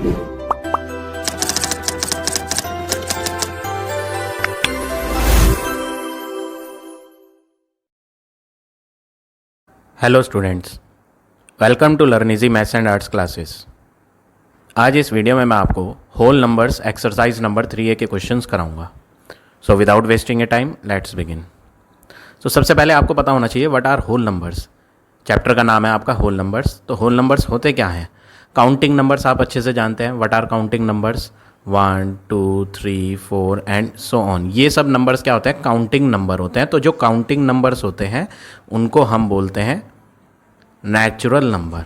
Hello students, welcome to learn easy maths and arts classes. आज इस video में मैं आपको whole numbers exercise number 3A के क्वेश्चंस कराऊंगा। So without wasting a time let's begin. तो सबसे पहले आपको पता होना चाहिए what are whole numbers. Chapter का नाम है आपका होल नंबर्स। तो होल नंबर्स होते क्या हैं? काउंटिंग नंबर्स आप अच्छे से जानते हैं। What are counting numbers? 1 2 3 4 and so on. ये सब नंबर्स क्या होते हैं? काउंटिंग नंबर होते हैं। तो जो काउंटिंग नंबर्स होते हैं उनको हम बोलते हैं नेचुरल नंबर।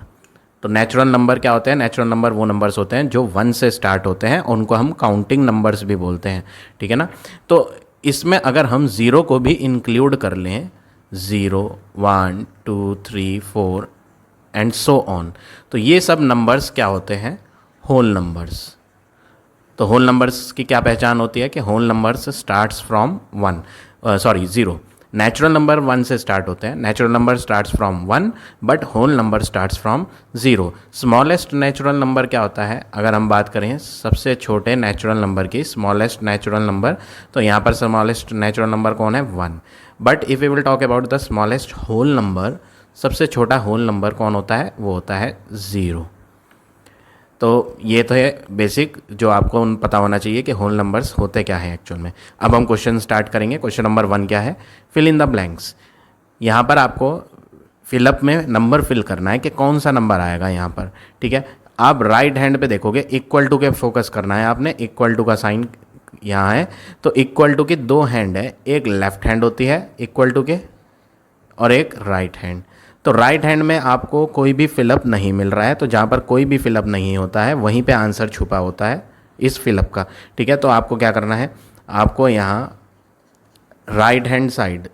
तो नेचुरल नंबर क्या होते हैं? नेचुरल नंबर वो नंबर्स होते हैं जो 1 से स्टार्ट होते हैं, उनको हम काउंटिंग नंबर्स भी बोलते हैं। ठीक है ना? तो इसमें अगर हम ज़ीरो को भी इंक्लूड कर लें, 0 1 2 3 4 एंड सो ऑन, तो ये सब नंबर्स क्या होते हैं? Whole numbers. तो होल नंबर्स की क्या पहचान होती है कि whole numbers starts from 0। Natural number 1 से स्टार्ट होते हैं। Natural number starts from 1 but whole number starts from 0। Smallest natural number क्या होता है? अगर हम बात करें सबसे छोटे नेचुरल नंबर की, स्मॉलेस्ट नेचुरल नंबर, तो यहाँ पर स्मॉलेस्ट नेचुरल नंबर कौन है? 1। But if we will talk about the smallest whole number, सबसे छोटा होल नंबर कौन होता है? वो होता है 0। तो ये तो है बेसिक जो आपको पता होना चाहिए कि होल नंबर्स होते क्या है एक्चुअल में। अब हम क्वेश्चन स्टार्ट करेंगे। क्वेश्चन नंबर 1 क्या है? Fill in the blanks. यहाँ पर आपको फिलअप में नंबर फिल करना है कि कौन सा नंबर आएगा यहाँ पर। ठीक है, आप राइट हैंड पे देखोगे, इक्वल टू के फोकस करना है आपने। इक्वल टू का साइन यहाँ है, तो इक्वल टू की 2 हैंड है, एक लेफ्ट हैंड होती है इक्वल टू के और एक राइट हैंड। तो राइट हैंड में आपको कोई भी फिलअप नहीं मिल रहा है, तो जहाँ पर कोई भी फिलअप नहीं होता है वहीं पे आंसर छुपा होता है इस फिलअप का। ठीक है, तो आपको क्या करना है? आपको यहाँ right hand side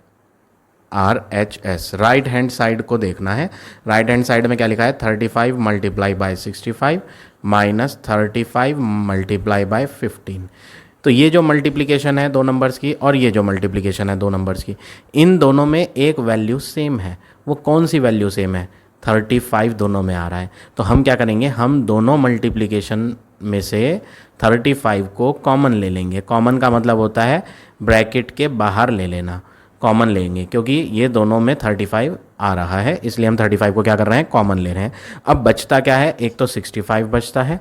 RHS, right hand side को देखना है। राइट हैंड साइड में क्या लिखा है? 35 multiply by 65 minus 35 multiply by 15। तो ये जो मल्टीप्लिकेशन है 2 नंबर्स की और ये जो मल्टीप्लिकेशन है 2 नंबर्स की, इन दोनों में एक वैल्यू सेम है। वो कौन सी वैल्यू सेम है? 35 दोनों में आ रहा है। तो हम क्या करेंगे? हम दोनों मल्टीप्लिकेशन में से 35 को कॉमन ले लेंगे। कॉमन का मतलब होता है ब्रैकेट के बाहर ले लेना। कॉमन लेंगे क्योंकि ये दोनों में 35 आ रहा है, इसलिए हम 35 को क्या कर रहे हैं? कॉमन ले रहे हैं। अब बचता क्या है? एक तो 65 बचता है,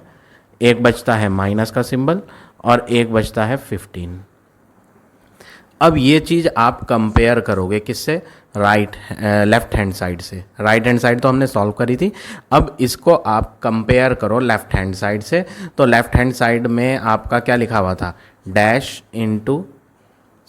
एक बचता है माइनस का सिंबल, और एक बचता है 15। अब ये चीज़ आप कंपेयर करोगे किससे? लेफ्ट हैंड साइड से। राइट हैंड साइड तो हमने सॉल्व करी थी, अब इसको आप कंपेयर करो लेफ्ट हैंड साइड से। तो लेफ्ट हैंड साइड में आपका क्या लिखा हुआ था? डैश इंटू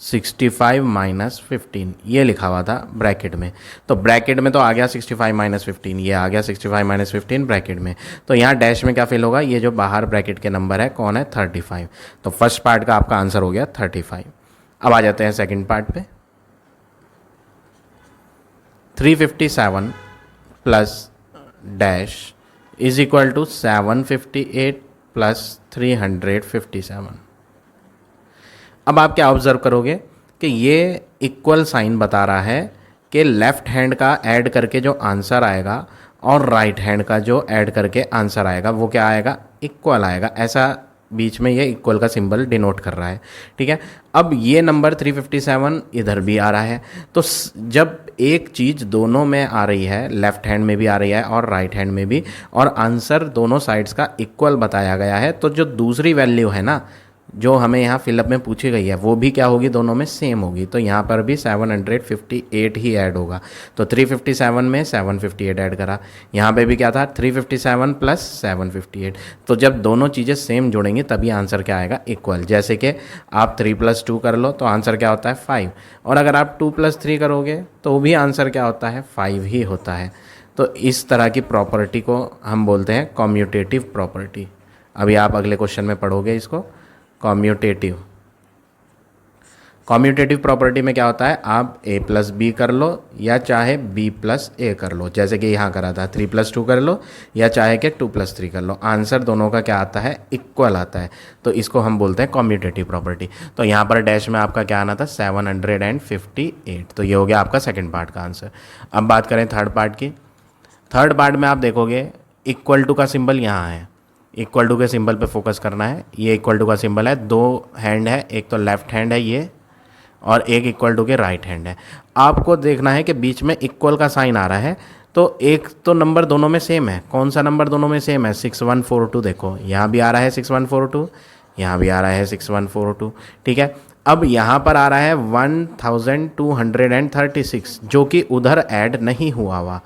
65 माइनस 15, ये लिखा हुआ था ब्रैकेट में। तो ब्रैकेट में तो आ गया 65 माइनस 15, ये आ गया 65 माइनस 15 ब्रैकेट में। तो यहाँ डैश में क्या फिल होगा? ये जो बाहर ब्रैकेट के नंबर है कौन है? 35। तो फर्स्ट पार्ट का आपका आंसर हो गया 35। अब आ जाते हैं सेकंड पार्ट पे। 357 plus dash is equal to 758 plus 357। अब आप क्या ऑब्जर्व करोगे कि ये इक्वल साइन बता रहा है कि लेफ्ट हैंड का ऐड करके जो आंसर आएगा और राइट हैंड का जो ऐड करके आंसर आएगा वो क्या आएगा? इक्वल आएगा। ऐसा बीच में ये इक्वल का सिंबल डिनोट कर रहा है। ठीक है, अब ये नंबर 357 इधर भी आ रहा है। तो जब एक चीज़ दोनों में आ रही है, लेफ्ट हैंड में भी आ रही है और राइट हैंड में भी, और आंसर दोनों साइड्स का इक्वल बताया गया है, तो जो दूसरी वैल्यू है ना, जो हमें यहाँ फिलअप में पूछी गई है, वो भी क्या होगी? दोनों में सेम होगी। तो यहाँ पर भी 758 ही ऐड होगा। तो 357 में 758 ऐड करा। यहाँ पे भी क्या था? 357 प्लस 758। तो जब दोनों चीज़ें सेम जोड़ेंगी तभी आंसर क्या आएगा? इक्वल। जैसे कि आप 3 + 2 कर लो तो आंसर क्या होता है? 5। और अगर आप 2 + 3 करोगे तो भी आंसर क्या होता है? 5 ही होता है। तो इस तरह की प्रॉपर्टी को हम बोलते हैं कम्यूटेटिव प्रॉपर्टी। अभी आप अगले क्वेश्चन में पढ़ोगे इसको। कम्यूटेटिव प्रॉपर्टी में क्या होता है? आप a + b कर लो या चाहे b + a कर लो, जैसे कि यहाँ करा था 3 + 2 कर लो या चाहे कि 2 + 3 कर लो, आंसर दोनों का क्या आता है? इक्वल आता है। तो इसको हम बोलते हैं कम्यूटेटिव प्रॉपर्टी। तो यहाँ पर डैश में आपका क्या आना था? 758। तो ये हो गया आपका सेकेंड पार्ट का आंसर। अब बात करें थर्ड पार्ट की। थर्ड पार्ट में आप देखोगे इक्वल टू का सिंबल यहाँ है, इक्वल टू के सिंबल पे फोकस करना है। ये इक्वल टू का सिंबल है, दो हैंड है, एक तो लेफ्ट हैंड है ये और एक इक्वल टू के राइट हैंड है। आपको देखना है कि बीच में इक्वल का साइन आ रहा है, तो एक तो नंबर दोनों में सेम है। कौन सा नंबर दोनों में सेम है? 6142। देखो यहाँ भी आ रहा है 6142, यहाँ भी आ रहा है 6142। ठीक है, अब यहाँ पर आ रहा है 1236 जो कि उधर ऐड नहीं हुआ हुआ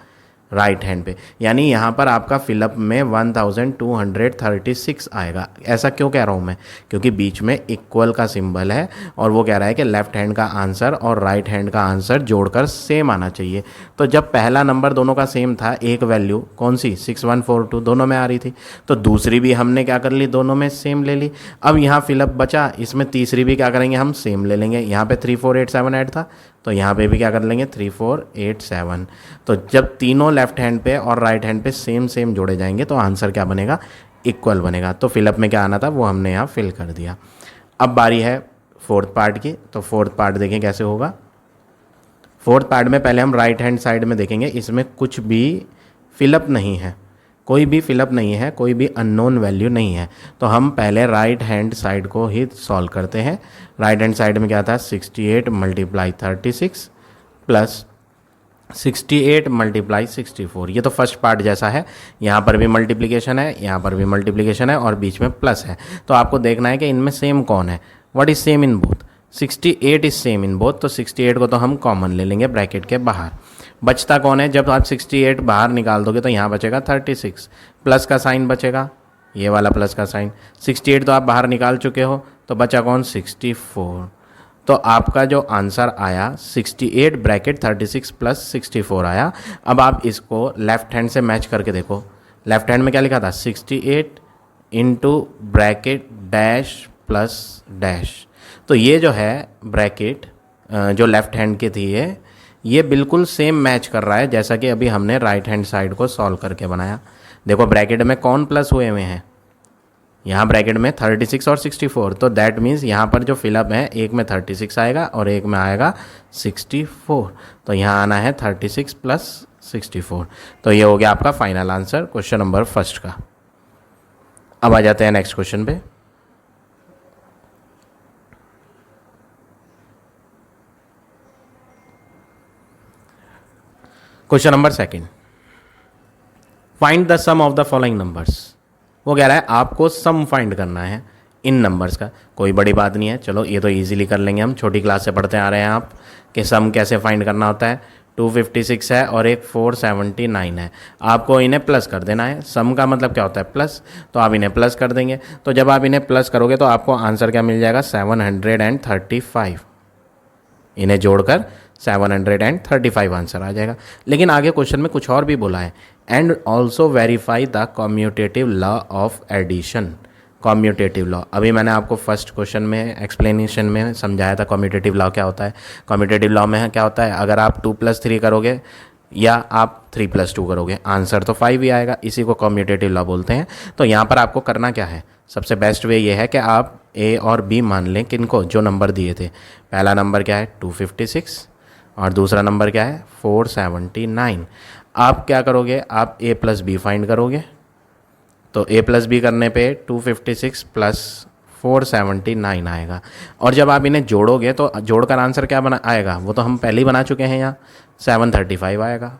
राइट हैंड पे, यानी यहाँ पर आपका फिलअप में 1236 आएगा। ऐसा क्यों कह रहा हूँ मैं? क्योंकि बीच में इक्वल का सिंबल है और वो कह रहा है कि लेफ्ट हैंड का आंसर और राइट हैंड का आंसर जोड़कर सेम आना चाहिए। तो जब पहला नंबर दोनों का सेम था, एक वैल्यू कौन सी 6142 दोनों में आ रही थी, तो दूसरी भी हमने क्या कर ली, दोनों में सेम ले ली। अब यहाँ फिलअप बचा, इसमें तीसरी भी क्या करेंगे, हम सेम ले लेंगे। यहाँ पे 3487 ऐड था तो यहाँ पे भी क्या कर लेंगे 3487। तो जब तीनों लेफ्ट हैंड पे और राइट हैंड पे सेम सेम जोड़े जाएंगे तो आंसर क्या बनेगा, इक्वल बनेगा। तो फिलअप में क्या आना था वो हमने यहाँ फिल कर दिया। अब बारी है फोर्थ पार्ट की, तो फोर्थ पार्ट देखें कैसे होगा। फोर्थ पार्ट में पहले हम राइट हैंड साइड में देखेंगे, इसमें कुछ भी फिलअप नहीं है, कोई भी फिलअप नहीं है, कोई भी अननोन वैल्यू नहीं है। तो हम पहले राइट हैंड साइड को ही सॉल्व करते हैं। राइट हैंड साइड में क्या था 68 × 36 प्लस 68 × 64। ये तो फर्स्ट पार्ट जैसा है, यहाँ पर भी मल्टीप्लिकेशन है, यहाँ पर भी मल्टीप्लिकेशन है और बीच में प्लस है। तो आपको देखना है कि इनमें सेम कौन है, what is same in both. 68 is same in both, तो 68 को तो हम कॉमन ले लेंगे ब्रैकेट के बाहर। बचता कौन है, जब आप 68 बाहर निकाल दोगे तो यहाँ बचेगा 36, प्लस का साइन बचेगा, ये वाला प्लस का साइन। 68 तो आप बाहर निकाल चुके हो, तो बचा कौन 64। तो आपका जो आंसर आया 68 ब्रैकेट 36 प्लस 64 आया। अब आप इसको लेफ्ट हैंड से मैच करके देखो। लेफ्ट हैंड में क्या लिखा था 68 into bracket dash plus dash. तो ये जो है ब्रैकेट जो लेफ्ट हैंड की थी ये बिल्कुल सेम मैच कर रहा है जैसा कि अभी हमने राइट हैंड साइड को सॉल्व करके बनाया। देखो ब्रैकेट में कौन प्लस हुए हुए हैं, यहाँ ब्रैकेट में 36 और 64, तो दैट मीन्स यहाँ पर जो फिलअप है एक में 36 आएगा और एक में आएगा 64। तो यहाँ आना है 36 प्लस 64। तो ये हो गया आपका final answer question number first का। अब आ जाते हैं नेक्स्ट क्वेश्चन पे। Question number second, find the sum of the following numbers. वो कह रहा है आपको सम फाइंड करना है इन नंबर्स का। कोई बड़ी बात नहीं है, चलो ये तो इजीली कर लेंगे, हम छोटी क्लास से पढ़ते आ रहे हैं आप कि सम कैसे फाइंड करना होता है। 256 है और एक 479 है, आपको इन्हें प्लस कर देना है। सम का मतलब क्या होता है प्लस, तो आप इन्हें प्लस कर देंगे। तो जब आप इन्हें प्लस करोगे तो आपको आंसर क्या मिल जाएगा 735। इन्हें जोड़कर 735 आंसर आ जाएगा। लेकिन आगे क्वेश्चन में कुछ और भी बोला है, and also verify the commutative law of addition. Commutative law अभी मैंने आपको फर्स्ट क्वेश्चन में एक्सप्लेनेशन में समझाया था कम्यूटेटिव लॉ क्या होता है। कम्यूटेटिव लॉ में क्या होता है, अगर आप 2 + 3 करोगे या आप 3 + 2 करोगे आंसर तो 5 ही आएगा, इसी को कम्यूटेटिव लॉ बोलते हैं। तो यहाँ पर आपको करना क्या है, सबसे बेस्ट वे ये है कि आप ए और बी मान लें किनको, जो नंबर दिए थे। पहला नंबर क्या है 256 और दूसरा नंबर क्या है 479। आप क्या करोगे, आप a + b फाइंड करोगे। तो a + b करने पे 256 + 479 आएगा। और जब आप इन्हें जोड़ोगे तो जोड़कर आंसर क्या बना आएगा, वो तो हम पहले ही बना चुके हैं, यहाँ 735 आएगा।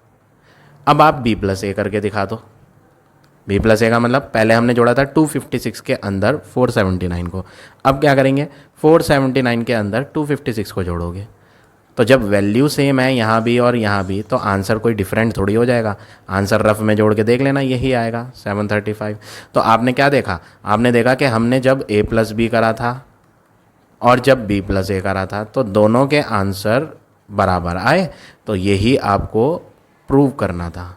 अब आप b + a करके दिखा दो। b + a का मतलब पहले हमने जोड़ा था 256 के अंदर 479 को, अब क्या करेंगे 479 के अंदर 256 को जोड़ोगे। तो जब वैल्यू सेम है यहाँ भी और यहाँ भी, तो आंसर कोई डिफरेंट थोड़ी हो जाएगा। आंसर रफ में जोड़ के देख लेना, यही आएगा 735। तो आपने क्या देखा, आपने देखा कि हमने जब a + b करा था और जब b + a करा था तो दोनों के आंसर बराबर आए, तो यही आपको प्रूव करना था।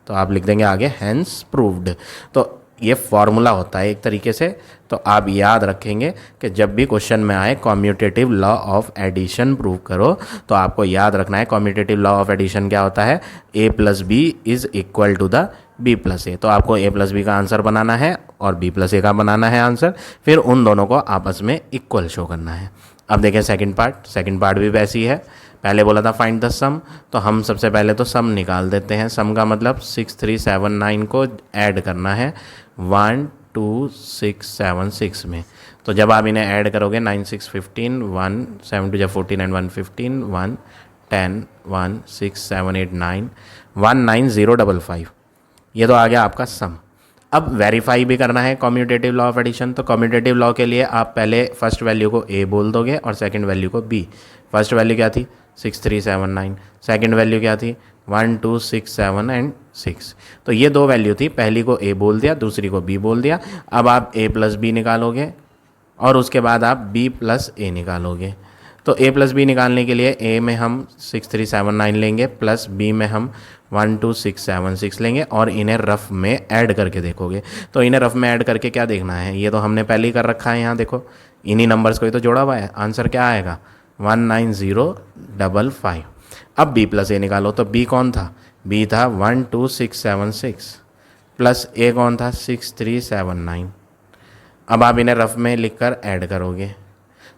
तो आप लिख देंगे आगे हैंस प्रूव्ड। तो ये फॉर्मूला होता है एक तरीके से, तो आप याद रखेंगे कि जब भी क्वेश्चन में आए commutative law of addition prove करो, तो आपको याद रखना है कम्यूटेटिव लॉ ऑफ एडिशन क्या होता है, a + b is equal to the b + a। तो आपको a + b का आंसर बनाना है और b + a का बनाना है आंसर, फिर उन दोनों को आपस में इक्वल शो करना है। अब देखें सेकंड पार्ट भी वैसी है। पहले बोला था फाइंड द सम, तो हम सबसे पहले तो सम निकाल देते हैं। सम का मतलब 6379 को ऐड करना है 1 12676 में। तो जब आप इन्हें ऐड करोगे 9 6 15 1 7 2 14 एंड 1 15 1 10 1 6 7 8 9 19055, ये तो आ गया आपका सम। अब वेरीफाई भी करना है कॉम्यूटेटिव लॉ ऑफ एडिशन। तो कॉम्यूटेटिव लॉ के लिए आप पहले फर्स्ट वैल्यू को ए बोल दोगे और सेकंड वैल्यू को बी। फर्स्ट वैल्यू क्या थी 6379, सेकंड वैल्यू क्या थी 1 2 6 7 एंड 6। तो ये दो वैल्यू थी, पहली को ए बोल दिया, दूसरी को बी बोल दिया। अब आप ए प्लस बी निकालोगे और उसके बाद आप बी प्लस ए निकालोगे। तो ए प्लस बी निकालने के लिए ए में हम 6379 लेंगे प्लस बी में हम 12676 लेंगे और इन्हें रफ में ऐड करके देखोगे। तो इन्हें रफ में ऐड करके क्या देखना है, ये तो हमने पहले ही कर रखा है, यहाँ देखो इन्हीं नंबर्स को ही तो जोड़ा हुआ है। आंसर क्या आएगा 19055। अब बी प्लस ए निकालो। तो बी कौन था, बी था 12676 प्लस ए कौन था 6379। अब आप इन्हें रफ में लिखकर ऐड करोगे।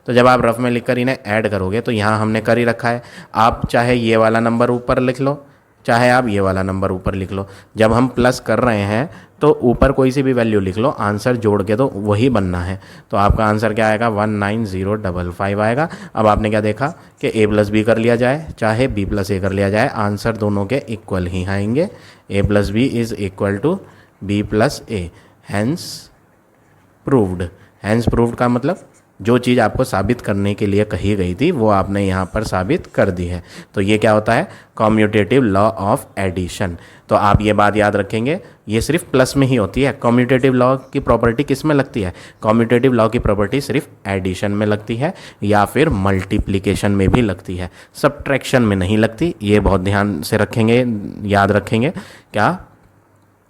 तो जब आप रफ में लिखकर इन्हें ऐड करोगे तो यहाँ हमने कर ही रखा है। आप चाहे ये वाला नंबर ऊपर लिख लो, चाहे आप ये वाला नंबर ऊपर लिख लो। जब हम प्लस कर रहे हैं तो ऊपर कोई सी भी वैल्यू लिख लो, आंसर जोड़ के तो वही बनना है। तो आपका आंसर क्या आएगा 19055 आएगा। अब आपने क्या देखा कि ए प्लस बी कर लिया जाए चाहे बी प्लस ए कर लिया जाए, आंसर दोनों के इक्वल ही आएंगे। A plus B is equal to B plus A, hence proved. Hence proved का मतलब जो चीज़ आपको साबित करने के लिए कही गई थी वो आपने यहाँ पर साबित कर दी है। तो ये क्या होता है कॉम्यूटेटिव लॉ ऑफ एडिशन। तो आप ये बात याद रखेंगे, ये सिर्फ प्लस में ही होती है। कॉम्यूटेटिव लॉ की प्रॉपर्टी किस में लगती है, कॉम्यूटेटिव लॉ की प्रॉपर्टी सिर्फ एडिशन में लगती है या फिर मल्टीप्लिकेशन में भी लगती है, सब्ट्रैक्शन में नहीं लगती। ये बहुत ध्यान से रखेंगे, याद रखेंगे क्या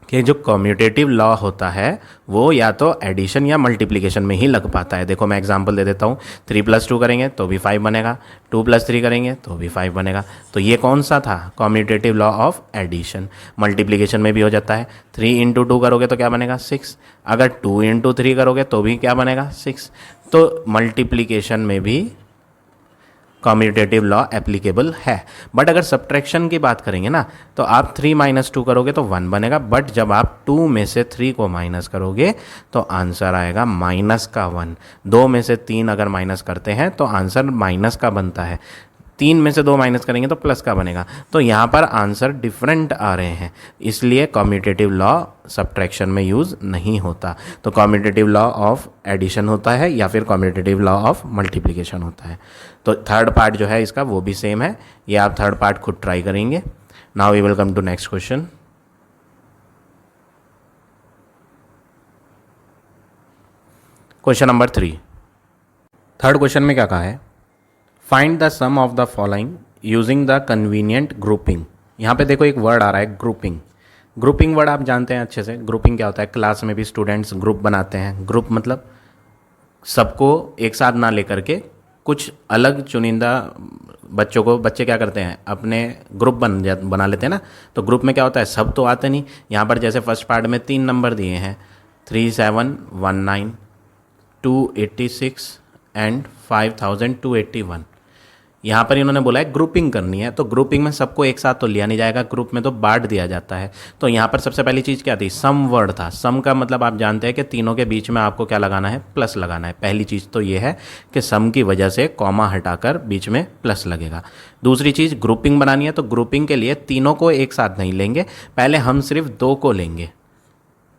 कि जो कॉम्यूटेटिव लॉ होता है वो या तो एडिशन या मल्टीप्लिकेशन में ही लग पाता है। देखो मैं एग्जांपल दे देता हूँ, 3 + 2 करेंगे तो भी 5 बनेगा, 2 + 3 करेंगे तो भी 5 बनेगा। तो ये कौन सा था commutative law of addition. Multiplication में भी हो जाता है, 3 × 2 करोगे तो क्या बनेगा 6, अगर 2 × 3 करोगे तो भी क्या बनेगा 6। तो मल्टीप्लिकेशन में भी कॉम्यूटेटिव लॉ एप्लीकेबल है। बट अगर सब्ट्रैक्शन की बात करेंगे ना तो आप 3 - 2 करोगे तो 1 बनेगा, बट जब आप 2 में से 3 को माइनस करोगे तो आंसर आएगा -1। 2 में से 3 अगर माइनस करते हैं तो आंसर माइनस का बनता है, 3 में से 2 माइनस करेंगे तो प्लस का बनेगा। तो यहाँ पर आंसर डिफरेंट आ रहे हैं, इसलिए कॉम्यूटेटिव लॉ सब्ट्रैक्शन में यूज़ नहीं होता। तो कॉम्यूटेटिव लॉ ऑफ एडिशन होता है या फिर कॉम्यूटेटिव लॉ ऑफ मल्टीप्लिकेशन होता है। तो थर्ड पार्ट जो है इसका वो भी सेम है, ये आप थर्ड पार्ट खुद ट्राई करेंगे। Now we will come to next question. Question number 3, third question में क्या कहा है, find the sum of the following using the convenient grouping. यहाँ पे देखो एक वर्ड आ रहा है ग्रुपिंग। ग्रुपिंग वर्ड आप जानते हैं अच्छे से। ग्रुपिंग क्या होता है, क्लास में भी स्टूडेंट्स ग्रुप बनाते हैं। ग्रुप मतलब सबको एक साथ ना लेकर के कुछ अलग चुनिंदा बच्चों को, बच्चे क्या करते हैं अपने ग्रुप बना लेते हैं ना। तो ग्रुप में क्या होता है, सब तो आते नहीं। यहाँ पर जैसे फर्स्ट पार्ट में 3 नंबर दिए हैं 3719 286 एंड 5281। यहाँ पर इन्होंने बोला है ग्रुपिंग करनी है। तो ग्रुपिंग में सबको एक साथ तो लिया नहीं जाएगा, ग्रुप में तो बांट दिया जाता है। तो यहाँ पर सबसे पहली चीज़ क्या थी, सम वर्ड था। सम का मतलब आप जानते हैं कि तीनों के बीच में आपको क्या लगाना है, प्लस लगाना है। पहली चीज़ तो ये है कि सम की वजह से कॉमा हटाकर बीच में प्लस लगेगा। दूसरी चीज़ ग्रुपिंग बनानी है, तो ग्रुपिंग के लिए तीनों को एक साथ नहीं लेंगे, पहले हम सिर्फ 2 को लेंगे,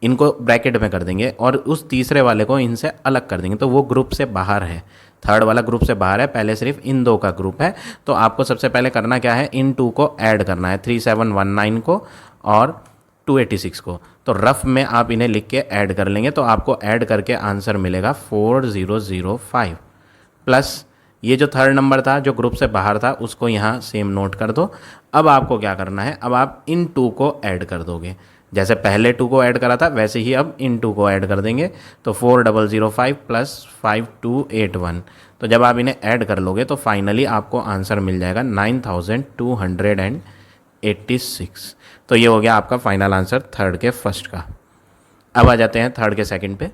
इनको ब्रैकेट में कर देंगे और उस तीसरे वाले को इनसे अलग कर देंगे। तो वो ग्रुप से बाहर है, थर्ड वाला ग्रुप से बाहर है, पहले सिर्फ इन 2 का ग्रुप है। तो आपको सबसे पहले करना क्या है, इन 2 को ऐड करना है, 3719 को और 286 को। तो रफ में आप इन्हें लिख के ऐड कर लेंगे तो आपको ऐड करके आंसर मिलेगा 4005 प्लस ये जो थर्ड नंबर था जो ग्रुप से बाहर था उसको यहाँ सेम नोट कर दो। अब आपको क्या करना है, अब आप इन 2 को ऐड कर दोगे, जैसे पहले 2 को ऐड करा था वैसे ही अब इन 2 को ऐड कर देंगे। तो 4005 प्लस 5281। तो जब आप इन्हें ऐड कर लोगे तो फाइनली आपको आंसर मिल जाएगा 9286। तो ये हो गया आपका फाइनल आंसर थर्ड के फर्स्ट का। अब आ जाते हैं थर्ड के सेकंड पे।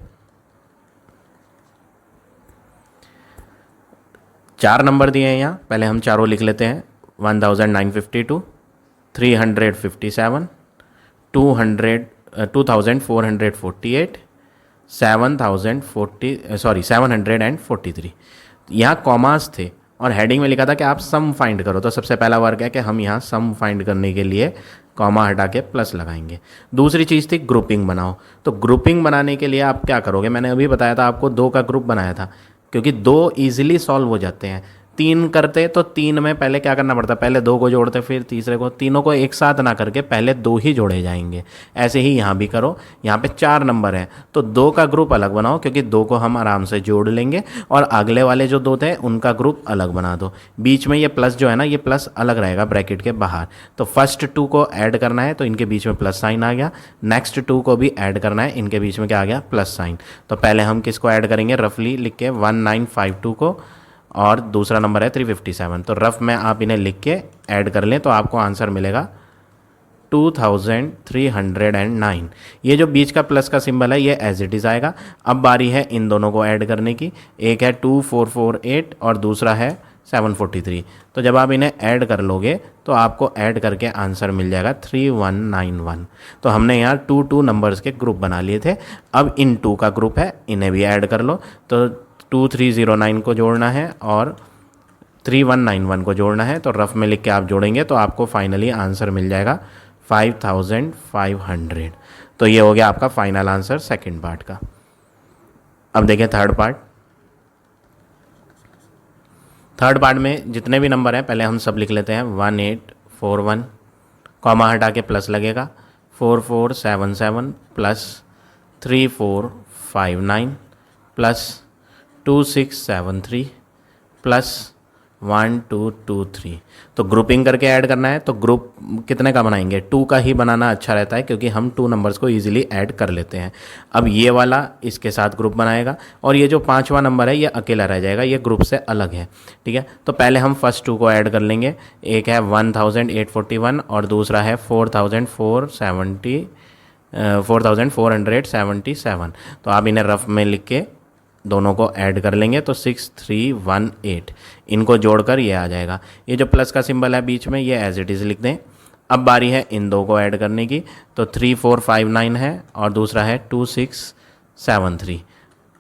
4 नंबर दिए हैं यहाँ, पहले हम चारों लिख लेते हैं। 1952, 357, 2448, 743। यहाँ कॉमास थे और हेडिंग में लिखा था कि आप सम फाइंड करो, तो सबसे पहला वर्क है कि हम यहाँ सम फाइंड करने के लिए कॉमा हटा के प्लस लगाएंगे। दूसरी चीज़ थी ग्रुपिंग बनाओ, तो ग्रुपिंग बनाने के लिए आप क्या करोगे, मैंने अभी बताया था आपको 2 का ग्रुप बनाया था, क्योंकि 2 ईजिली सॉल्व हो जाते हैं। 3 करते तो 3 में पहले क्या करना पड़ता, पहले 2 को जोड़ते फिर तीसरे को, तीनों को एक साथ ना करके पहले 2 ही जोड़े जाएंगे। ऐसे ही यहाँ भी करो, यहाँ पे 4 नंबर हैं तो 2 का ग्रुप अलग बनाओ, क्योंकि 2 को हम आराम से जोड़ लेंगे, और अगले वाले जो 2 थे उनका ग्रुप अलग बना दो। बीच में ये प्लस जो है ना, ये प्लस अलग रहेगा ब्रैकेट के बाहर। तो फर्स्ट 2 को ऐड करना है तो इनके बीच में प्लस साइन आ गया, नेक्स्ट 2 को भी ऐड करना है, इनके बीच में क्या आ गया, प्लस साइन। तो पहले हम किसको ऐड करेंगे, रफली लिख के 1952 को, और दूसरा नंबर है 357। तो रफ में आप इन्हें लिख के ऐड कर लें तो आपको आंसर मिलेगा 2309। ये जो बीच का प्लस का सिंबल है ये एज इट इज़ आएगा। अब बारी है इन दोनों को ऐड करने की, एक है 2448 और दूसरा है 743। तो जब आप इन्हें ऐड कर लोगे तो आपको ऐड करके आंसर मिल जाएगा 3191। तो हमने यहाँ 2 नंबर्स के ग्रुप बना लिए थे, अब इन 2 का ग्रुप है, इन्हें भी ऐड कर लो। तो 2309 को जोड़ना है और 3191 को जोड़ना है, तो रफ में लिख के आप जोड़ेंगे तो आपको फाइनली आंसर मिल जाएगा 5500। तो ये हो गया आपका फाइनल आंसर सेकंड पार्ट का। अब देखें थर्ड पार्ट। थर्ड पार्ट में जितने भी नंबर हैं पहले हम सब लिख लेते हैं। 1841, कॉमा हटा के प्लस लगेगा, 4477 प्लस 3459 प्लस 2673 प्लस 1223। तो ग्रुपिंग करके ऐड करना है, तो ग्रुप कितने का बनाएंगे, 2 का ही बनाना अच्छा रहता है, क्योंकि हम 2 नंबर्स को इजीली ऐड कर लेते हैं। अब ये वाला इसके साथ ग्रुप बनाएगा, और ये जो 5वां नंबर है ये अकेला रह जाएगा, ये ग्रुप से अलग है, ठीक है। तो पहले हम फर्स्ट 2 को ऐड कर लेंगे, एक है 1841 और दूसरा है 4477। तो आप इन्हें रफ में लिख के दोनों को ऐड कर लेंगे तो 6318, इनको जोड़कर ये आ जाएगा। ये जो प्लस का सिंबल है बीच में ये एज इट इज़ लिख दें। अब बारी है इन 2 को ऐड करने की, तो 3459 है और दूसरा है 2673।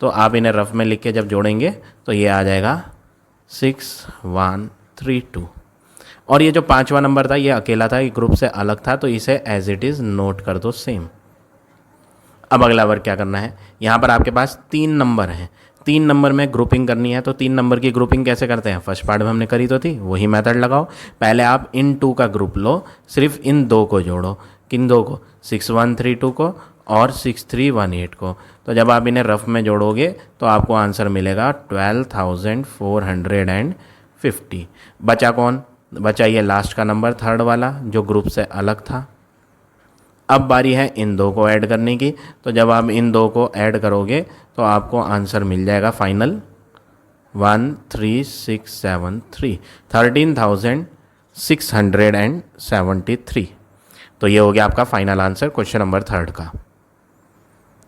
तो आप इन्हें रफ में लिख के जब जोड़ेंगे तो ये आ जाएगा 6132। और ये जो 5वां नंबर था ये अकेला था, ये ग्रुप से अलग था, तो इसे एज इट इज़ नोट कर दो सेम। अब अगला वर्क क्या करना है, यहाँ पर आपके पास 3 नंबर हैं, 3 नंबर में ग्रुपिंग करनी है। तो 3 नंबर की ग्रुपिंग कैसे करते हैं, फर्स्ट पार्ट में हमने करी तो थी, वही मेथड लगाओ। पहले आप इन 2 का ग्रुप लो, सिर्फ इन 2 को जोड़ो, किन 2 को, 6132 को और 6318 को। तो जब आप इन्हें रफ में जोड़ोगे तो आपको आंसर मिलेगा 12450। बचा कौन, बचा ये लास्ट का नंबर थर्ड वाला जो ग्रुप से अलग था। अब बारी है इन 2 को ऐड करने की, तो जब आप इन 2 को ऐड करोगे तो आपको आंसर मिल जाएगा फाइनल 13673, 13673। तो ये हो गया आपका फाइनल आंसर क्वेश्चन नंबर 3 का।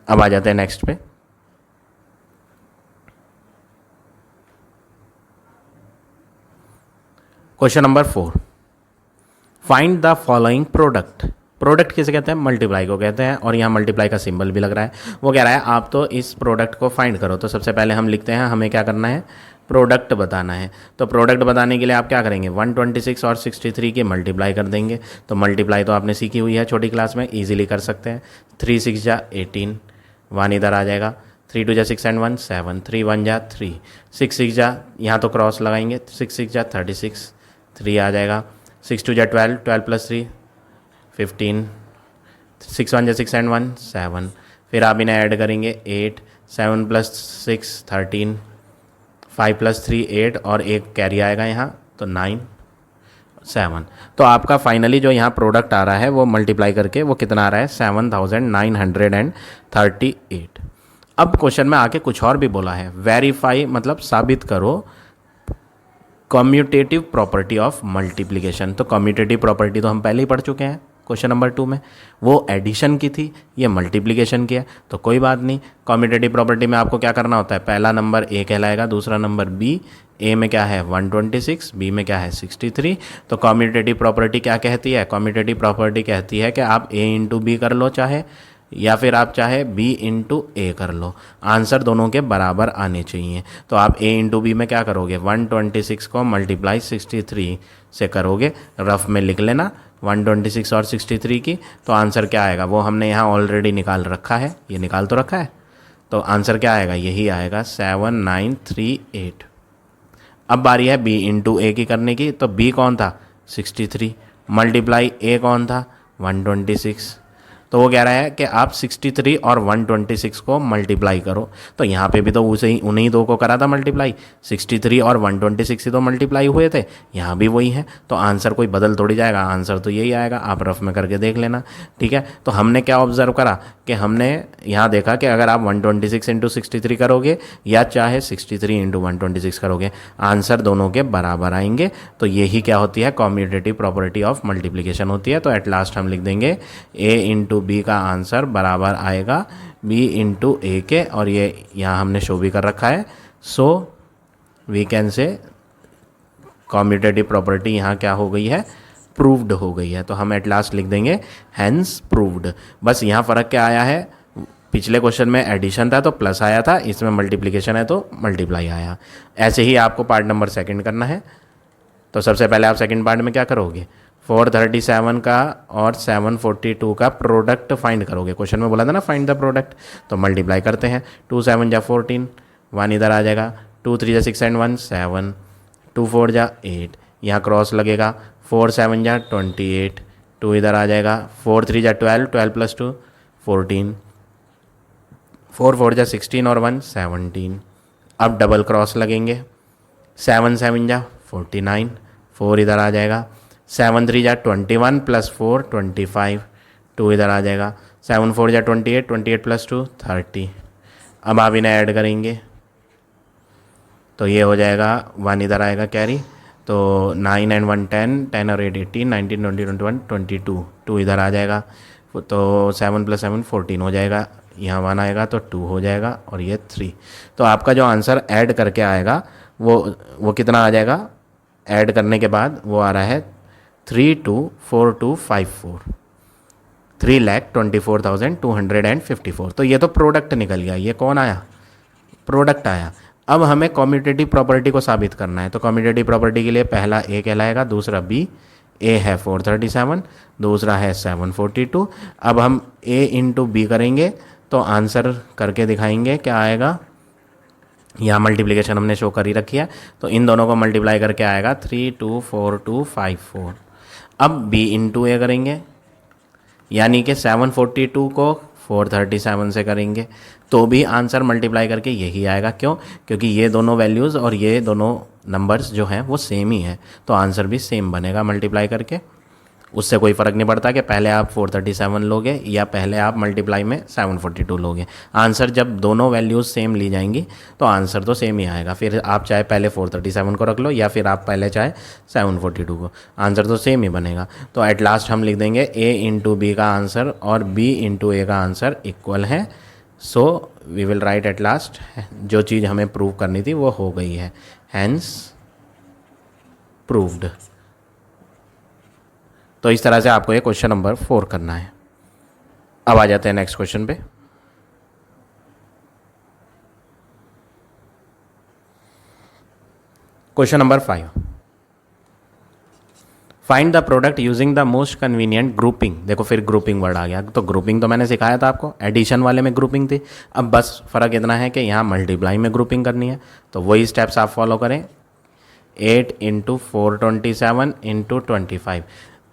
अब आ जाते हैं नेक्स्ट पे। Question number 4, find the following product. Product किसे कहते हैं, मल्टीप्लाई को कहते हैं, और यहाँ मल्टीप्लाई का सिंबल भी लग रहा है। वो कह रहा है आप तो इस प्रोडक्ट को फाइंड करो। तो सबसे पहले हम लिखते हैं हमें क्या करना है, प्रोडक्ट बताना है। तो प्रोडक्ट बताने के लिए आप क्या करेंगे, 126 और 63 की मल्टीप्लाई कर देंगे। तो मल्टीप्लाई तो आपने सीखी हुई है छोटी क्लास में, ईजिली कर सकते हैं। 3 6 जा 18, 1 इधर आ जाएगा, 3 2 जा 6 and 1 7, 3 1 जा 3, 6 6 जा, यहाँ तो क्रॉस लगाएंगे, 6 6 जा 36, 3 आ जाएगा, 6 2 जा 12, 12 + 3 15, 6 1 जा 6 and 1 7। फिर आप इन्हें ऐड करेंगे 8, 7 + 6 13, 5 + 3 8 और एक कैरी आएगा यहाँ, तो 9 7। तो आपका फाइनली जो यहाँ प्रोडक्ट आ रहा है वो मल्टीप्लाई करके वो कितना आ रहा है, 7938। अब क्वेश्चन में आके कुछ और भी बोला है, वेरीफाई मतलब साबित करो कम्यूटेटिव प्रॉपर्टी ऑफ मल्टीप्लिकेशन। तो कम्यूटेटिव प्रॉपर्टी तो हम पहले ही पढ़ चुके हैं क्वेश्चन नंबर 2 में, वो एडिशन की थी, ये मल्टीप्लिकेशन की है, तो कोई बात नहीं। कम्यूटेटिव प्रॉपर्टी में आपको क्या करना होता है, पहला नंबर ए कहलाएगा, दूसरा नंबर बी, ए में क्या है 126, बी में क्या है 63। तो कम्यूटेटिव प्रॉपर्टी क्या कहती है, कम्यूटेटिव प्रॉपर्टी कहती है कि आप ए इंटू बी कर लो चाहे, या फिर आप चाहे b इंटू ए कर लो, आंसर दोनों के बराबर आने चाहिए। तो आप a इंटू बी में क्या करोगे, 126 को मल्टीप्लाई 63 से करोगे, रफ में लिख लेना 126 और 63 की, तो आंसर क्या आएगा वो हमने यहाँ ऑलरेडी निकाल रखा है, ये निकाल तो रखा है, तो आंसर क्या आएगा, यही आएगा 7938। अब बारी है b इंटू ए की करने की, तो b कौन था 63, मल्टीप्लाई a कौन था 126। तो वो कह रहा है कि आप 63 और 126 को मल्टीप्लाई करो, तो यहाँ पे भी तो उसे ही उन्हीं दो को करा था मल्टीप्लाई, 63 और 126 ही तो मल्टीप्लाई हुए थे, यहाँ भी वही है, तो आंसर कोई बदल थोड़ी जाएगा, आंसर तो यही आएगा, आप रफ में करके देख लेना। ठीक है, तो हमने क्या ऑब्जर्व करा कि हमने यहाँ देखा कि अगर आप 126 इंटू 63 करोगे या चाहे 63 इंटू 126 करोगे, आंसर दोनों के बराबर आएंगे। तो यही क्या होती है, कॉम्यूटेटिव प्रॉपर्टी ऑफ मल्टीप्लिकेशन होती है। तो एट लास्ट हम लिख देंगे a इंटू बी का आंसर बराबर आएगा b इंटू ए के, और ये यहाँ हमने शो भी कर रखा है। So we can say commutative property यहाँ क्या हो गई है, प्रूव्ड हो गई है। तो हम एट लास्ट लिख देंगे हैंस प्रूव्ड। बस यहाँ फ़र्क क्या आया है, पिछले क्वेश्चन में एडिशन था तो प्लस आया था, इसमें मल्टीप्लिकेशन है तो मल्टीप्लाई आया। ऐसे ही आपको पार्ट नंबर सेकंड करना है। तो सबसे पहले आप सेकंड पार्ट में क्या करोगे, 437 का और 742 का प्रोडक्ट फाइंड करोगे। क्वेश्चन में बोला था ना फाइंड द प्रोडक्ट, तो मल्टीप्लाई करते हैं, 2 7 जा 14, 1 इधर आ जाएगा, 2 3 जा 6 एंड 1 7, 2 4 जा 8, यहाँ क्रॉस लगेगा, 4 7 जा 28, 2 इधर आ जाएगा, 4 3 जा 12, 12 प्लस 2 14, 4 4 जा 16 और 1 17। अब डबल क्रॉस लगेंगे, 7 7 जा 49, 4 इधर आ जाएगा, 7 3 जा 21 प्लस 4 25, 2 इधर आ जाएगा, 7 4 जा 28, 28 प्लस 2 30। अब आप इन्हें ऐड करेंगे तो ये हो जाएगा, 1 इधर आएगा कैरी, तो 9 एंड 1 10, 10 और 8 18, 19 20 21 22, 2 इधर आ जाएगा, तो 7 प्लस 7 14 हो जाएगा, यहाँ 1 आएगा तो 2 हो जाएगा, और ये 3। तो आपका जो आंसर ऐड करके आएगा वो कितना आ जाएगा, ऐड करने के बाद वो आ रहा है 324254, 3,24,254। तो ये तो प्रोडक्ट निकल गया, ये कौन आया, प्रोडक्ट आया। अब हमें कॉम्यूटेटिव प्रॉपर्टी को साबित करना है। तो कॉम्यूटेटिव प्रॉपर्टी के लिए पहला ए कहलाएगा, दूसरा बी, ए है 437, दूसरा है 742। अब हम ए इंटू बी करेंगे तो आंसर करके दिखाएंगे क्या आएगा, यहाँ मल्टीप्लिकेशन हमने शो कर ही रखी है, तो इन दोनों को मल्टीप्लाई करके आएगा 324254। अब b इंटू ए करेंगे, यानी कि 742 को 437 से करेंगे तो भी आंसर मल्टीप्लाई करके यही आएगा। क्यों, क्योंकि ये दोनों वैल्यूज़ और ये दोनों नंबर्स जो हैं वो सेम ही है, तो आंसर भी सेम बनेगा मल्टीप्लाई करके। उससे कोई फ़र्क नहीं पड़ता कि पहले आप 437 लोगे या पहले आप मल्टीप्लाई में 742 लोगे, आंसर जब दोनों वैल्यूज़ सेम ली जाएंगी तो आंसर तो सेम ही आएगा। फिर आप चाहे पहले 437 को रख लो या फिर आप पहले चाहे 742 को, आंसर तो सेम ही बनेगा। तो एट लास्ट हम लिख देंगे a इंटू बी का आंसर और b इंटू ए का आंसर इक्वल है। So we will write at last, जो चीज़ हमें प्रूव करनी थी वो हो गई है, हैंस प्रूव्ड। तो इस तरह से आपको ये क्वेश्चन नंबर 4 करना है। अब आ जाते हैं नेक्स्ट क्वेश्चन पे। Question number 5, find the product using the most convenient grouping. देखो फिर ग्रुपिंग वर्ड आ गया, तो ग्रुपिंग तो मैंने सिखाया था आपको, एडिशन वाले में ग्रुपिंग थी, अब बस फ़र्क इतना है कि यहाँ मल्टीप्लाई में ग्रुपिंग करनी है। तो वही स्टेप्स आप फॉलो करें, 8 इंटू 427 इंटू 25,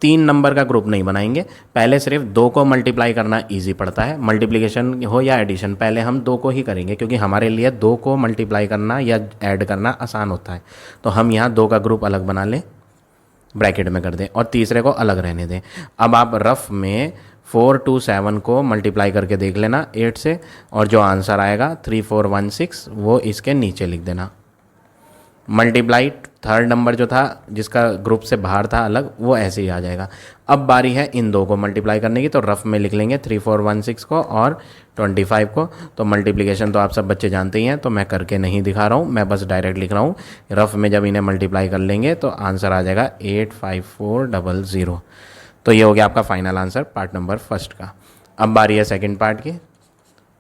3 नंबर का ग्रुप नहीं बनाएंगे, पहले सिर्फ 2 को मल्टीप्लाई करना इजी पड़ता है, मल्टीप्लिकेशन हो या एडिशन पहले हम 2 को ही करेंगे क्योंकि हमारे लिए 2 को मल्टीप्लाई करना या ऐड करना आसान होता है। तो हम यहाँ 2 का ग्रुप अलग बना लें, ब्रैकेट में कर दें, और तीसरे को अलग रहने दें। अब आप रफ में 427 को मल्टीप्लाई करके देख लेना 8 से, और जो आंसर आएगा 3416 वो इसके नीचे लिख देना। मल्टीप्लाई थर्ड नंबर जो था जिसका ग्रुप से बाहर था अलग, वो ऐसे ही आ जाएगा। अब बारी है इन 2 को मल्टीप्लाई करने की, तो रफ में लिख लेंगे 3416 को और 25 को। तो मल्टीप्लिकेशन तो आप सब बच्चे जानते ही हैं, तो मैं करके नहीं दिखा रहा हूँ, मैं बस डायरेक्ट लिख रहा हूँ। रफ में जब इन्हें मल्टीप्लाई कर लेंगे तो आंसर आ जाएगा 85400। तो ये हो गया आपका final answer part number first का। अब बारी है सेकंड पार्ट की।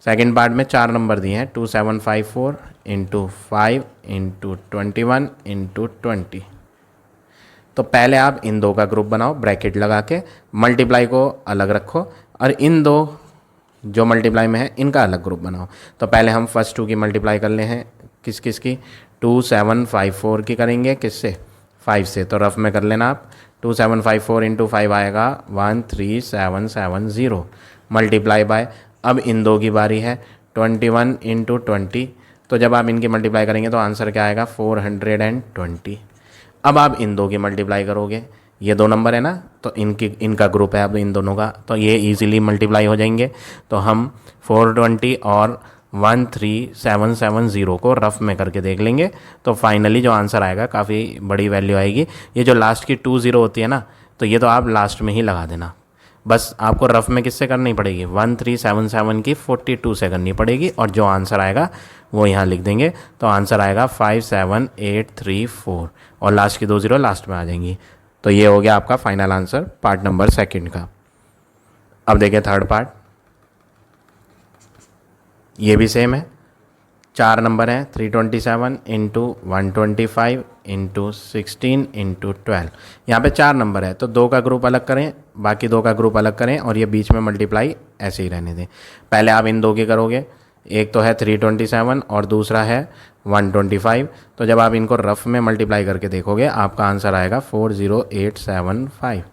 सेकंड पार्ट में 4 नंबर दिए हैं, 2754 इंटू 5 इंटू 21 इंटू 20। तो पहले आप इन दो का ग्रुप बनाओ ब्रैकेट लगा के, मल्टीप्लाई को अलग रखो और इन दो जो मल्टीप्लाई में है इनका अलग ग्रुप बनाओ। तो पहले हम फर्स्ट 2 की मल्टीप्लाई कर ले हैं, किस किस की, 2754 की करेंगे, किससे, 5 से। तो रफ में कर लेना आप, 2754 इंटू 5 आएगा 13770 मल्टीप्लाई बाय, अब इन दो की बारी है 21 इंटू 20। तो जब आप इनकी मल्टीप्लाई करेंगे तो आंसर क्या आएगा, 420। अब आप इन दो की मल्टीप्लाई करोगे, ये 2 नंबर है ना, तो इनका ग्रुप है अब इन दोनों का, तो ये इजीली मल्टीप्लाई हो जाएंगे। तो हम 420 और 13770 को रफ में करके देख लेंगे, तो फाइनली जो आंसर आएगा काफ़ी बड़ी वैल्यू आएगी। ये जो लास्ट की 20 होती है ना, तो ये तो आप लास्ट में ही लगा देना, बस आपको रफ में किससे करनी पड़ेगी, 1377 की 42 से करनी पड़ेगी, और जो आंसर आएगा वो यहाँ लिख देंगे। तो आंसर आएगा 57834 और लास्ट की 2 0 लास्ट में आ जाएंगी। तो ये हो गया आपका final answer part number second का। अब देखिए थर्ड पार्ट, ये भी सेम है, 4 नंबर हैं, 327 इंटू 125 इंटू 16 इंटू 12। यहाँ पर 4 नंबर है तो 2 का ग्रुप अलग करें, बाकी 2 का ग्रुप अलग करें और ये बीच में मल्टीप्लाई ऐसे ही रहने दें। पहले आप इन 2 की करोगे, एक तो है 327 और दूसरा है 125। तो जब आप इनको रफ में मल्टीप्लाई करके देखोगे आपका आंसर आएगा 40875।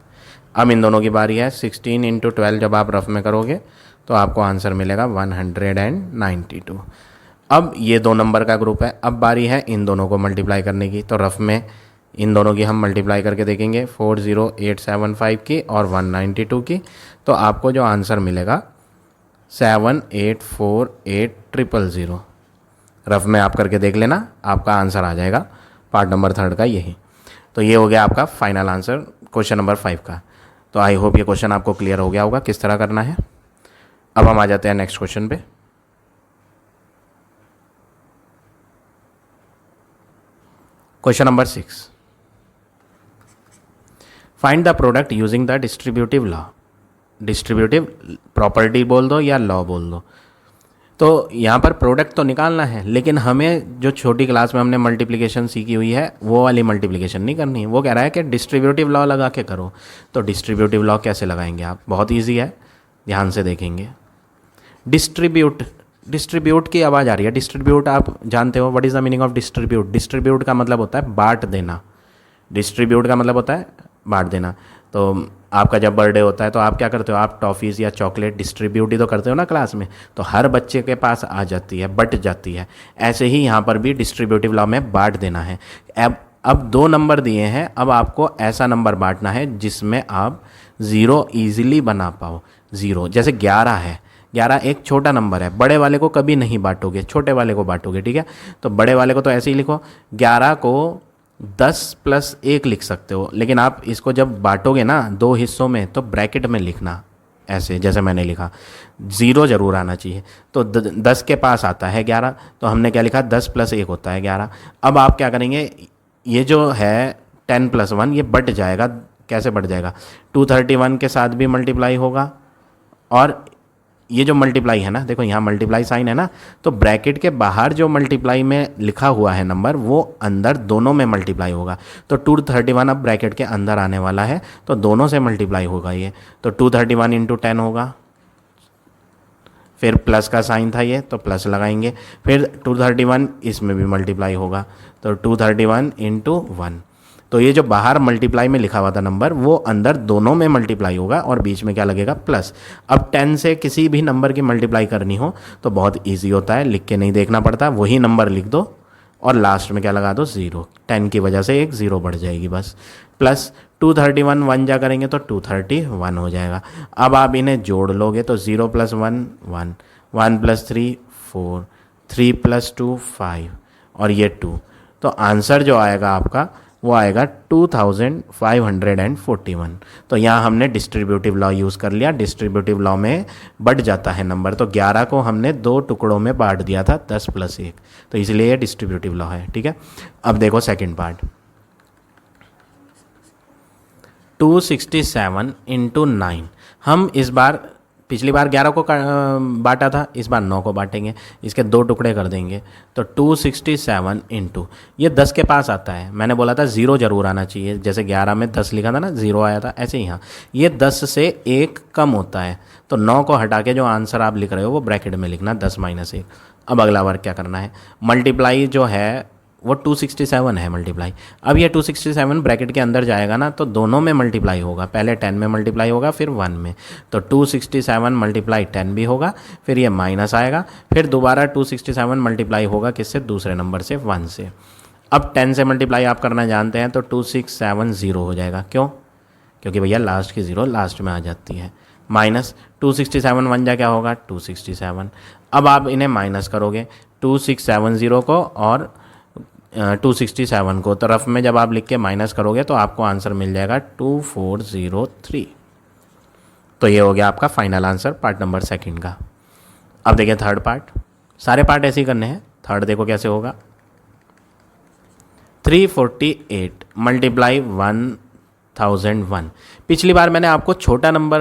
अब इन दोनों की बारी है, 16 इंटू 12 जब आप रफ में करोगे तो आपको आंसर मिलेगा 192। अब ये 2 नंबर का ग्रुप है, अब बारी है इन दोनों को मल्टीप्लाई करने की। तो रफ में इन दोनों की हम मल्टीप्लाई करके देखेंगे, 40875 की और 192 की। तो आपको जो आंसर मिलेगा 7848000। रफ में आप करके देख लेना, आपका आंसर आ जाएगा पार्ट नंबर थर्ड का यही। तो ये हो गया आपका फाइनल आंसर क्वेश्चन नंबर 5 का। तो आई होप ये क्वेश्चन आपको क्लियर हो गया होगा किस तरह करना है। अब हम आ जाते हैं नेक्स्ट क्वेश्चन पे। Question number 6, find the product using the distributive law. Distributive property बोल दो या लॉ बोल दो। तो यहाँ पर प्रोडक्ट तो निकालना है, लेकिन हमें जो छोटी क्लास में हमने मल्टीप्लिकेशन सीखी हुई है वो वाली मल्टीप्लिकेशन नहीं करनी। वो कह रहा है कि डिस्ट्रीब्यूटिव लॉ लगा के करो। तो डिस्ट्रीब्यूटिव लॉ कैसे लगाएंगे आप, बहुत ईजी है, ध्यान से देखेंगे। डिस्ट्रीब्यूट की आवाज़ आ रही है। डिस्ट्रीब्यूट आप जानते हो, what is the meaning of distribute. Distribute का मतलब होता है बांट देना। डिस्ट्रीब्यूट का मतलब होता है बांट देना। तो आपका जब बर्थडे होता है तो आप क्या करते हो, आप टॉफ़ीज़ या चॉकलेट डिस्ट्रीब्यूट ही तो करते हो ना क्लास में, तो हर बच्चे के पास आ जाती है, बट जाती है। ऐसे ही यहाँ पर भी डिस्ट्रीब्यूटिव लॉ में बांट देना है। अब 2 नंबर दिए हैं, अब आपको ऐसा नंबर बांटना है जिसमें आप 0 ईजिली बना पाओ। 0 जैसे 11 है, 11 एक छोटा नंबर है, बड़े वाले को कभी नहीं बांटोगे, छोटे वाले को बांटोगे, ठीक है। तो बड़े वाले को तो ऐसे ही लिखो, 11 को 10 + 1 लिख सकते हो, लेकिन आप इसको जब बांटोगे ना 2 हिस्सों में तो ब्रैकेट में लिखना, ऐसे जैसे मैंने लिखा, 0 ज़रूर आना चाहिए। तो 10 के पास आता है 11, तो हमने क्या लिखा, 10 + 1 होता है 11। अब आप क्या करेंगे, ये जो है 10 + 1 ये बढ़ जाएगा। कैसे बढ़ जाएगा, 231 के साथ भी मल्टीप्लाई होगा, और ये जो मल्टीप्लाई है ना, देखो यहाँ मल्टीप्लाई साइन है ना, तो ब्रैकेट के बाहर जो मल्टीप्लाई में लिखा हुआ है नंबर वो अंदर दोनों में मल्टीप्लाई होगा। तो 231 अब ब्रैकेट के अंदर आने वाला है, तो दोनों से मल्टीप्लाई होगा ये। तो 231 × 10 होगा, फिर प्लस का साइन था ये तो प्लस लगाएंगे, फिर 231 इसमें भी मल्टीप्लाई होगा, तो 231 × 1। तो ये जो बाहर मल्टीप्लाई में लिखा हुआ था नंबर वो अंदर दोनों में मल्टीप्लाई होगा, और बीच में क्या लगेगा, प्लस। अब 10 से किसी भी नंबर की मल्टीप्लाई करनी हो तो बहुत इजी होता है, लिख के नहीं देखना पड़ता, वही नंबर लिख दो और लास्ट में क्या लगा दो, 0। 10 की वजह से एक 0 बढ़ जाएगी बस, प्लस 231 1 जा करेंगे तो 231 हो जाएगा। अब आप इन्हें जोड़ लोगे तो 0 + 1 1, 1 + 3 4, 3 + 2 5 और ये 2। तो आंसर जो आएगा आपका वो आएगा 2541। तो यहाँ हमने डिस्ट्रीब्यूटिव लॉ यूज़ कर लिया। डिस्ट्रीब्यूटिव लॉ में बढ़ जाता है नंबर, तो 11 को हमने 2 टुकड़ों में बांट दिया था, 10 + 1, तो इसलिए ये डिस्ट्रीब्यूटिव लॉ है, ठीक है। अब देखो सेकंड पार्ट, 267 × 9। हम इस बार पिछली बार 11 को बांटा था, इस बार 9 को बांटेंगे, इसके 2 टुकड़े कर देंगे तो 267 इंटू ये 10 के पास आता है। मैंने बोला था 0 जरूर आना चाहिए, जैसे 11 में 10 लिखा था ना 0 आया था, ऐसे ही यहाँ ये 10 से 1 कम होता है तो 9 को हटा के जो आंसर आप लिख रहे हो वो ब्रैकेट में लिखना 10 - 1। अब अगला वर्क क्या करना है, मल्टीप्लाई जो है वो 267 है मल्टीप्लाई। अब ये 267 ब्रैकेट के अंदर जाएगा ना तो दोनों में मल्टीप्लाई होगा, पहले 10 में मल्टीप्लाई होगा फिर 1 में, तो 267 मल्टीप्लाई 10 भी होगा, फिर ये माइनस आएगा, फिर दोबारा 267 मल्टीप्लाई होगा किससे, दूसरे नंबर से 1 से। अब 10 से मल्टीप्लाई आप करना जानते हैं तो 2670 हो जाएगा, क्यों, क्योंकि भैया लास्ट की 0 लास्ट में आ जाती है, माइनस 267 1 जा क्या होगा 267। अब आप इन्हें माइनस करोगे 2670 को और 267 को, तो रफ में जब आप लिख के माइनस करोगे तो आपको आंसर मिल जाएगा 2403। तो ये हो गया आपका फाइनल आंसर पार्ट नंबर 2 का। अब देखिए थर्ड पार्ट, सारे पार्ट ऐसे ही करने हैं। थर्ड देखो कैसे होगा, 348 मल्टीप्लाई 1001। पिछली बार मैंने आपको छोटा नंबर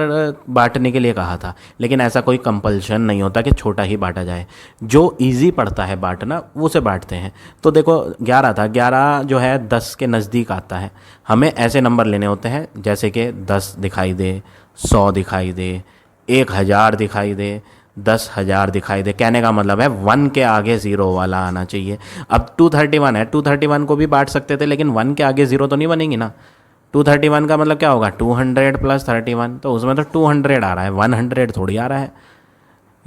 बांटने के लिए कहा था, लेकिन ऐसा कोई कंपल्शन नहीं होता कि छोटा ही बांटा जाए, जो इजी पड़ता है बांटना वो से बांटते हैं। तो देखो 11 था, 11 जो है 10 के नज़दीक आता है, हमें ऐसे नंबर लेने होते हैं जैसे कि 10 दिखाई दे, 100 दिखाई दे, 1000 दिखाई दे, 10,000 दिखाई दे। कहने का मतलब है 1 के आगे 0 वाला आना चाहिए। अब 231 है, 231 को भी बांट सकते थे लेकिन 1 के आगे 0 तो नहीं बनेगी ना। 231 का मतलब क्या होगा 200 + 31, तो उसमें तो 200 आ रहा है, 100 थोड़ी आ रहा है।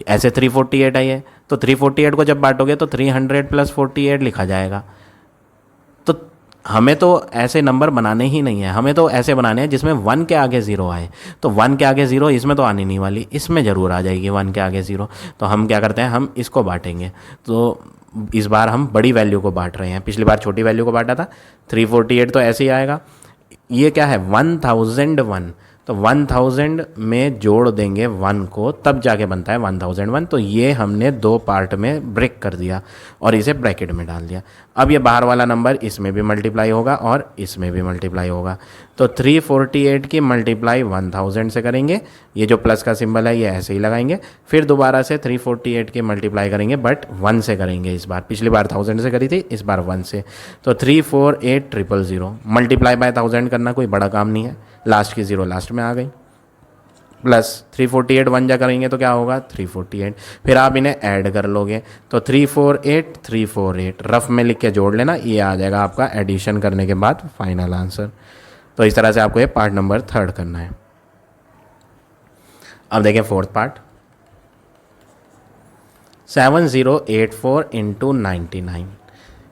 ऐसे 348 है ये, तो 348 को जब बांटोगे तो 300 + 48 लिखा जाएगा। तो हमें तो ऐसे नंबर बनाने ही नहीं है, हमें तो ऐसे बनाने हैं जिसमें 1 के आगे 0 आए। तो 1 के आगे 0 इसमें तो आनी नहीं वाली, इसमें ज़रूर आ जाएगी 1 के आगे 0। तो हम क्या करते हैं, हम इसको बांटेंगे। तो इस बार हम बड़ी वैल्यू को बांट रहे हैं, पिछली बार छोटी वैल्यू को बांटा था। 348 तो ऐसे ही आएगा। ये क्या है 1001, तो 1000 में जोड़ देंगे 1 को तब जाके बनता है 1001। तो ये हमने 2 पार्ट में ब्रेक कर दिया और इसे ब्रैकेट में डाल दिया। अब ये बाहर वाला नंबर इसमें भी मल्टीप्लाई होगा और इसमें भी मल्टीप्लाई होगा। तो 348 की मल्टीप्लाई 1000 से करेंगे, ये जो प्लस का सिंबल है ये ऐसे ही लगाएंगे, फिर दोबारा से 348 की मल्टीप्लाई करेंगे बट 1 से करेंगे इस बार। पिछली बार 1000 से करी थी, इस बार 1 से। तो 348,000 मल्टीप्लाई बाय 1000 करना कोई बड़ा काम नहीं है, लास्ट की 0 लास्ट में आ गई, प्लस 348 1 जा करेंगे तो क्या होगा 348, फिर आप इन्हें ऐड कर लोगे तो 348 348 रफ में लिख के जोड़ लेना, ये आ जाएगा आपका एडिशन करने के बाद फाइनल आंसर। तो इस तरह से आपको ये पार्ट नंबर 3 करना है। अब देखें फोर्थ पार्ट, 7084 × 99।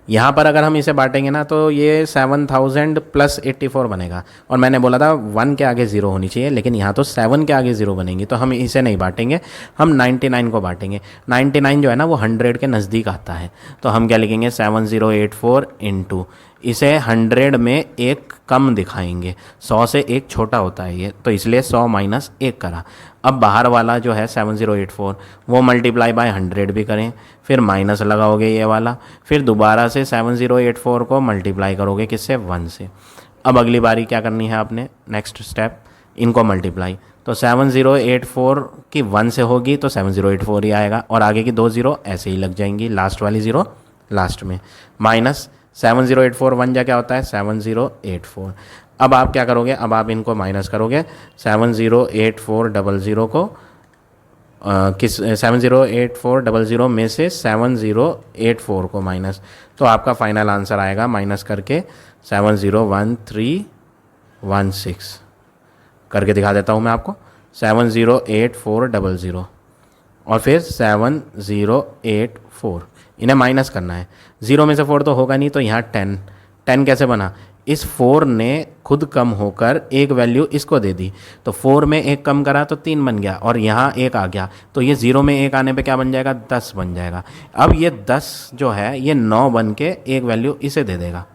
यहाँ पर अगर हम इसे बांटेंगे ना तो ये 7000 + 84 बनेगा, और मैंने बोला था 1 के आगे 0 होनी चाहिए, लेकिन यहाँ तो 7 के आगे 0 बनेंगी, तो हम इसे नहीं बांटेंगे, हम 99 को बांटेंगे। 99 जो है ना वो 100 के नज़दीक आता है, तो हम क्या लिखेंगे 7084 इंटू, इसे 100 में 1 कम दिखाएंगे, 100 से 1 छोटा होता है ये, तो इसलिए 100 - 1 करा। अब बाहर वाला जो है 7084 वो मल्टीप्लाई बाय 100 भी करें, फिर माइनस लगाओगे ये वाला, फिर दोबारा से 7084 को मल्टीप्लाई करोगे किससे 1 से। अब अगली बारी क्या करनी है आपने, नेक्स्ट स्टेप, इनको मल्टीप्लाई, तो 7084 की 1 से होगी तो 7084 ही आएगा, और आगे की 2 0 ऐसे ही लग जाएंगी, लास्ट वाली 0 लास्ट में, माइनस 7084 1 जा क्या होता है 7084। अब आप क्या करोगे, अब आप इनको माइनस करोगे, 708400 को किस 708400 में से 7084 को माइनस, तो आपका फाइनल आंसर आएगा माइनस करके 701316 करके दिखा देता हूँ मैं आपको, 708400 और फिर 7084, इन्हें माइनस करना है। 0 में से 4 तो होगा नहीं, तो यहाँ 10 कैसे बना, इस 4 ने खुद कम होकर एक वैल्यू इसको दे दी, तो 4 में 1 कम करा तो 3 बन गया, और यहाँ 1 आ गया, तो ये 0 में 1 आने पे क्या बन जाएगा 10 बन जाएगा। अब ये 10 जो है ये 9 बन के एक वैल्यू इसे दे देगा,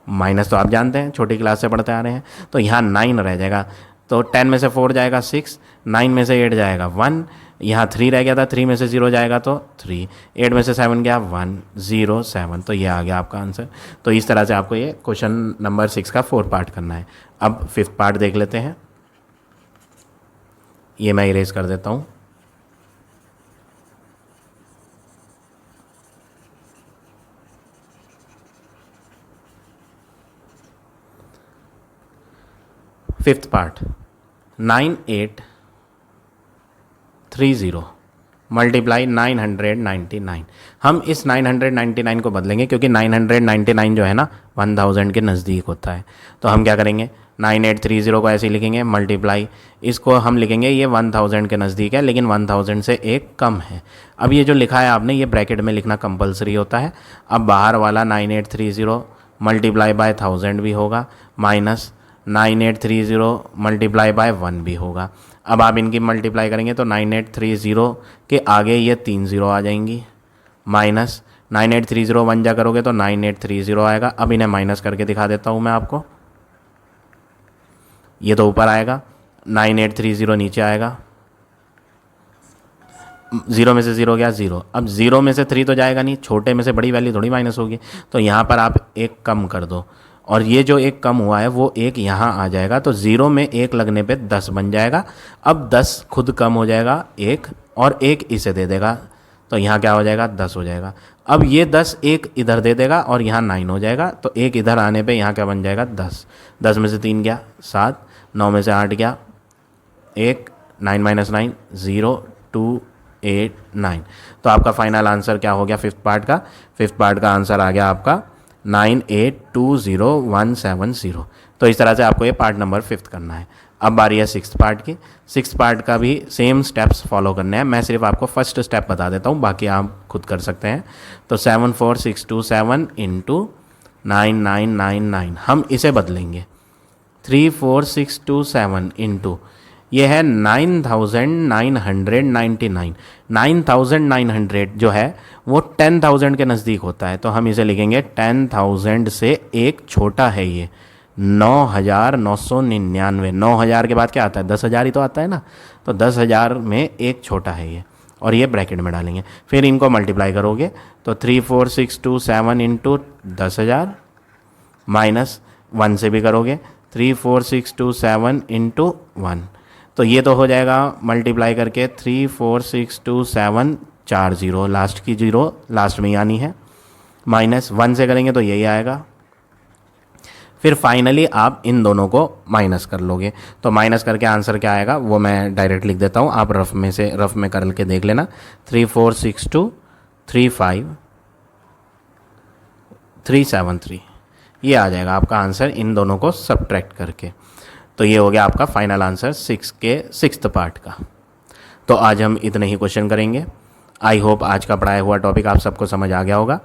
माइनस तो आप जानते हैं छोटी क्लास से पढ़ते आ रहे हैं, तो यहाँ 9 रह जाएगा, तो 10 में से 4 जाएगा 6, 9 में से 8 जाएगा 1, यहाँ 3 रह गया था, 3 में से 0 जाएगा तो 3, 8 में से 7 गया 107, तो ये आ गया आपका आंसर। तो इस तरह से आपको ये क्वेश्चन नंबर 6 का 4 पार्ट करना है। अब 5th पार्ट देख लेते हैं, ये मैं इरेज कर देता हूँ। Fifth part 9830 multiply 999। हम इस 999 को बदलेंगे क्योंकि 999 जो है ना 1000 के नज़दीक होता है। तो हम क्या करेंगे, 9830 को ऐसे ही लिखेंगे, मल्टीप्लाई इसको हम लिखेंगे ये 1000 के नज़दीक है लेकिन 1000 से एक कम है। अब ये जो लिखा है आपने ये ब्रैकेट में लिखना कंपलसरी होता है। अब बाहर वाला 9830 मल्टीप्लाई बाय 1000 भी होगा, माइनस 9830 मल्टीप्लाई बाय 1 भी होगा। अब आप इनकी मल्टीप्लाई करेंगे तो 9830 के आगे ये 3 0 आ जाएंगी, माइनस 9830 1 जा करोगे तो 9830 आएगा। अब इन्हें माइनस करके दिखा देता हूँ मैं आपको, ये तो ऊपर आएगा, 9830 नीचे आएगा, 0 में से 0 गया 0। अब 0 में से 3 तो जाएगा नहीं, छोटे में से बड़ी वैल्यू थोड़ी माइनस होगी, तो यहाँ पर आप एक कम कर दो और ये जो एक कम हुआ है वो एक यहाँ आ जाएगा, तो 0 में 1 लगने पे 10 बन जाएगा। अब 10 खुद कम हो जाएगा 1 और 1 इसे दे देगा, तो यहाँ क्या हो जाएगा 10 हो जाएगा। अब ये 10 1 इधर दे देगा और यहाँ 9 हो जाएगा, तो 1 इधर आने पे यहाँ क्या बन जाएगा 10। 10 में से 3 गया 7, 9 में से 8 गया 1, 9 माइनस 9 0 2 8 9। तो आपका फाइनल आंसर क्या हो गया फिफ्थ पार्ट का? फिफ्थ पार्ट का आंसर आ गया आपका 9820170। तो इस तरह से आपको ये पार्ट नंबर फिफ्थ करना है। अब बारी है सिक्स्थ पार्ट की। सिक्स्थ पार्ट का भी सेम स्टेप्स फॉलो करने हैं, मैं सिर्फ आपको फर्स्ट स्टेप बता देता हूँ, बाकी आप खुद कर सकते हैं। तो 74627 इंटू 9999 हम इसे बदलेंगे, 34627 इंटू ये है 9999। 9900 जो है वो 10,000 के नज़दीक होता है, तो हम इसे लिखेंगे 10,000 से एक छोटा है ये 9,999। 9,000 के बाद क्या आता है 10,000 ही तो आता है ना, तो 10,000 में एक छोटा है ये, और ये ब्रैकेट में डालेंगे। फिर इनको मल्टीप्लाई करोगे तो 34627 इंटू 10,000 माइनस 1 से भी करोगे 34627 इंटू 1, तो ये तो हो जाएगा मल्टीप्लाई करके 34627 4 0, लास्ट की 0 लास्ट में ही आनी है, माइनस 1 से करेंगे तो यही आएगा। फिर फाइनली आप इन दोनों को माइनस कर लोगे, तो माइनस करके आंसर क्या आएगा वो मैं डायरेक्ट लिख देता हूँ, आप रफ में कर के देख लेना। 346235373 ये आ जाएगा आपका आंसर इन दोनों को सब्ट्रैक्ट करके। तो ये हो गया आपका फाइनल आंसर सिक्स्थ पार्ट का। तो आज हम इतने ही क्वेश्चन करेंगे। आई होप आज का पढ़ाया हुआ टॉपिक आप सबको समझ आ गया होगा।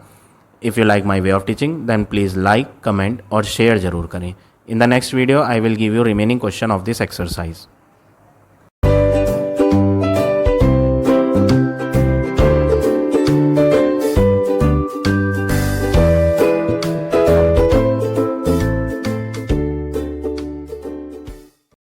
If you like my way of teaching then please like, comment और शेयर ज़रूर करें। In the next video I will give you remaining question of this exercise.